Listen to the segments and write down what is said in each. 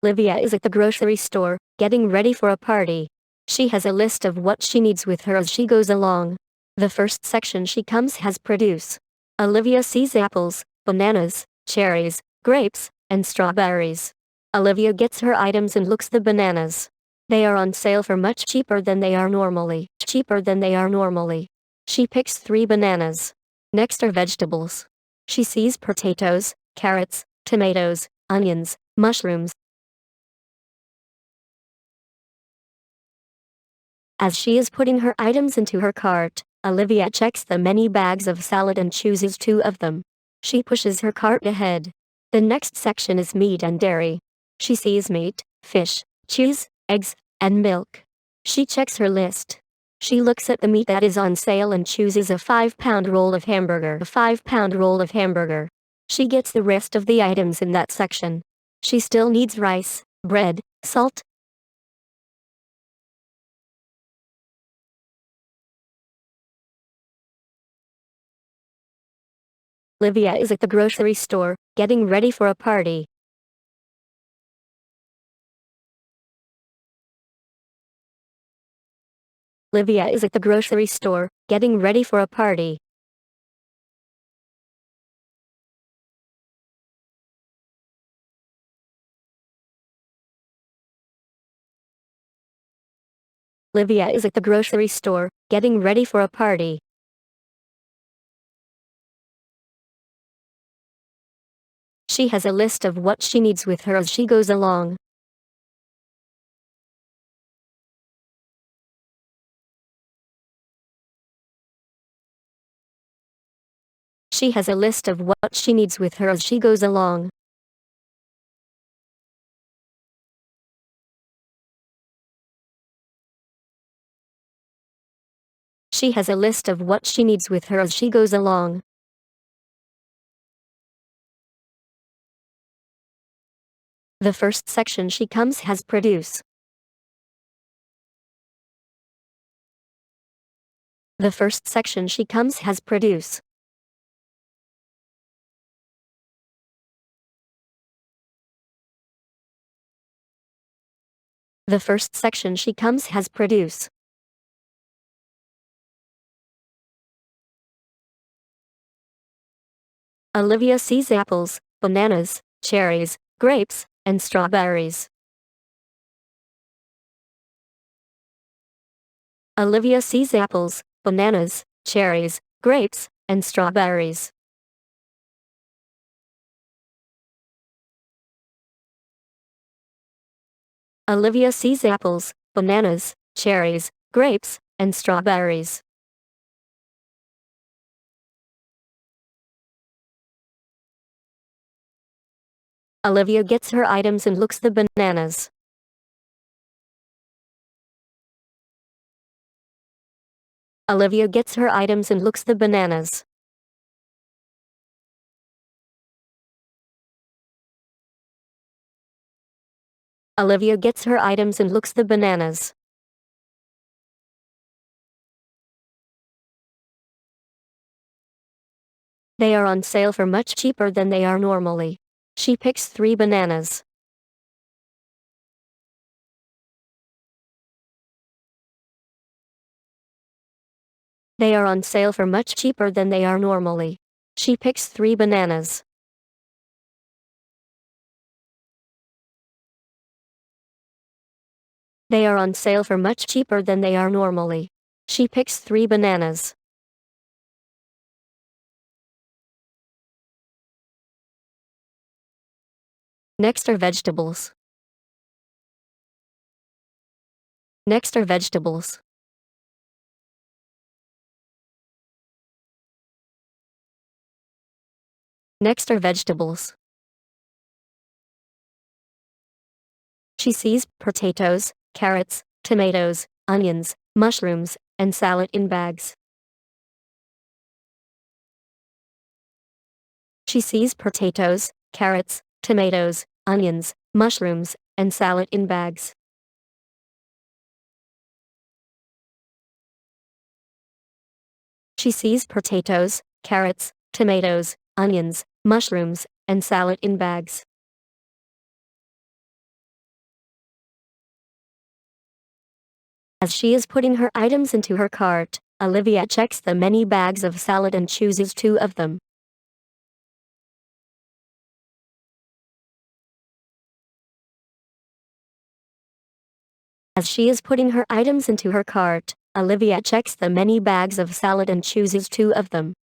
Olivia is at the grocery store, getting ready for a party. She has a list of what she needs with her as she goes along. The first section she comes has produce. Olivia sees apples, bananas, cherries, grapes, and strawberries. Olivia gets her items and looks the bananas. They are on sale for much cheaper than they are normally. She picks 3 bananas. Next are vegetables. She sees potatoes, carrots, tomatoes, onions, mushrooms. As she is putting her items into her cart, Olivia checks the many bags of salad and chooses 2 of them. She pushes her cart ahead. The next section is meat and dairy. She sees meat, fish, cheese, eggs, and milk. She checks her list. She looks at the meat that is on sale and chooses a 5-pound roll of hamburger. She gets the rest of the items in that section. She still needs rice, bread, salt. Olivia is at the grocery store, getting ready for a party. Olivia is at the grocery store, getting ready for a party. Olivia is at the grocery store, getting ready for a party. She has a list of what she needs with her as she goes along. She has a list of what she needs with her as she goes along. She has a list of what she needs with her as she goes along. The first section she comes has produce. The first section she comes has produce. The first section she comes has produce. Olivia sees apples, bananas, cherries, grapes, and strawberries. Olivia sees apples, bananas, cherries, grapes, and strawberries. Olivia sees apples, bananas, cherries, grapes, and strawberries. Olivia gets her items and looks the bananas. Olivia gets her items and looks the bananas. Olivia gets her items and looks the bananas. They are on sale for much cheaper than they are normally. She picks 3 bananas. They are on sale for much cheaper than they are normally. She picks 3 bananas. They are on sale for much cheaper than they are normally. She picks 3 bananas. Next are vegetables. Next are vegetables. Next are vegetables. She sees potatoes, carrots, tomatoes, onions, mushrooms, and salad in bags. She sees potatoes, carrots, tomatoes, onions, mushrooms, and salad in bags. She sees potatoes, carrots, tomatoes, onions, mushrooms, and salad in bags. As she is putting her items into her cart, Olivia checks the many bags of salad and chooses 2 of them. As she is putting her items into her cart, Olivia checks the many bags of salad and chooses 2 of them.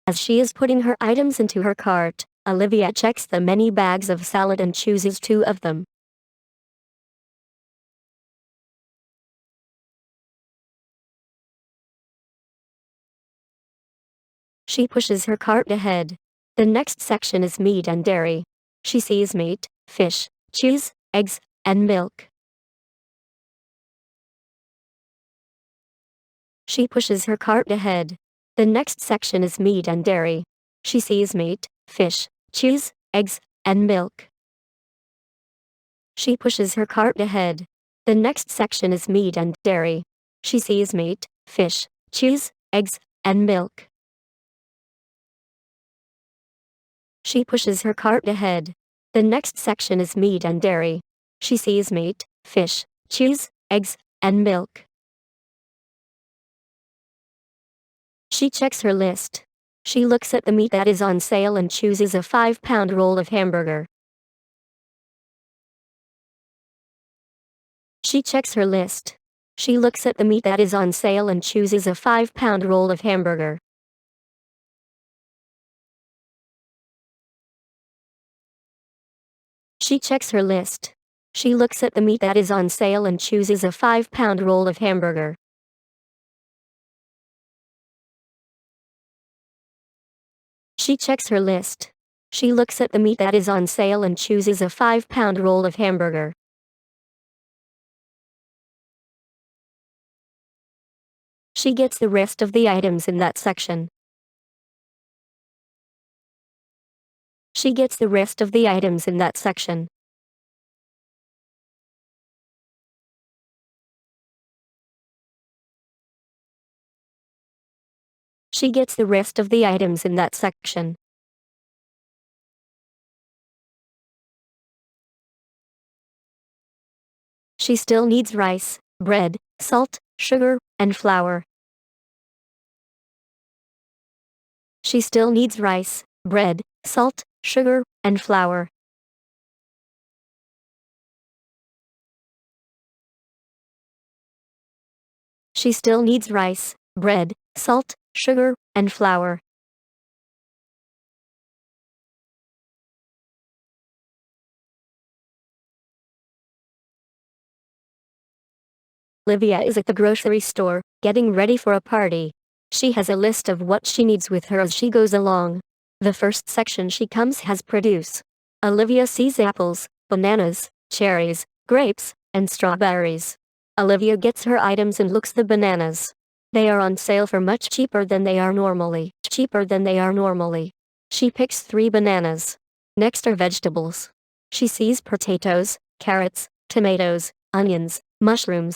As she is putting her items into her cart, Olivia checks the many bags of salad and chooses 2 of them. She pushes her cart ahead. The next section is meat and dairy. She sees meat, fish, cheese, eggs, and milk. She pushes her cart ahead. The next section is meat and dairy. She sees meat, fish, cheese, eggs, and milk. She pushes her cart ahead. The next section is meat and dairy. She sees meat, fish, cheese, eggs, and milk. She pushes her cart ahead. The next section is meat and dairy. She sees meat, fish, cheese, eggs, and milk. She checks her list. She looks at the meat that is on sale and chooses a 5-pound roll of hamburger. She checks her list. She looks at the meat that is on sale and chooses a 5-pound roll of hamburger. She checks her list. She looks at the meat that is on sale and chooses a 5-pound roll of hamburger. She checks her list. She looks at the meat that is on sale and chooses a 5-pound roll of hamburger. She gets the rest of the items in that section. She gets the rest of the items in that section. She gets the rest of the items in that section. She still needs rice, bread, salt, sugar, and flour. She still needs rice, bread, salt, sugar, and flour. She still needs rice, bread, salt, sugar, and flour. Olivia is at the grocery store, getting ready for a party. She has a list of what she needs with her as she goes along. The first section she comes has produce. Olivia sees apples, bananas, cherries, grapes, and strawberries. Olivia gets her items and looks the bananas. They are on sale for much cheaper than they are normally. She picks 3 bananas. Next are vegetables. She sees potatoes, carrots, tomatoes, onions, mushrooms.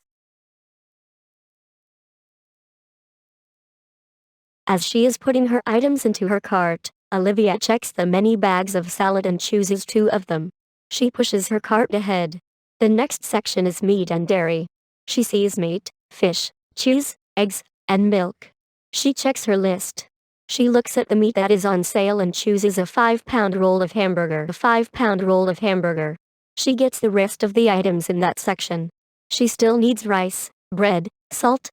As she is putting her items into her cart, Olivia checks the many bags of salad and chooses 2 of them. She pushes her cart ahead. The next section is meat and dairy. She sees meat, fish, cheese, eggs, and milk. She checks her list. She looks at the meat that is on sale and chooses a 5-pound roll of hamburger. She gets the rest of the items in that section. She still needs rice, bread, salt,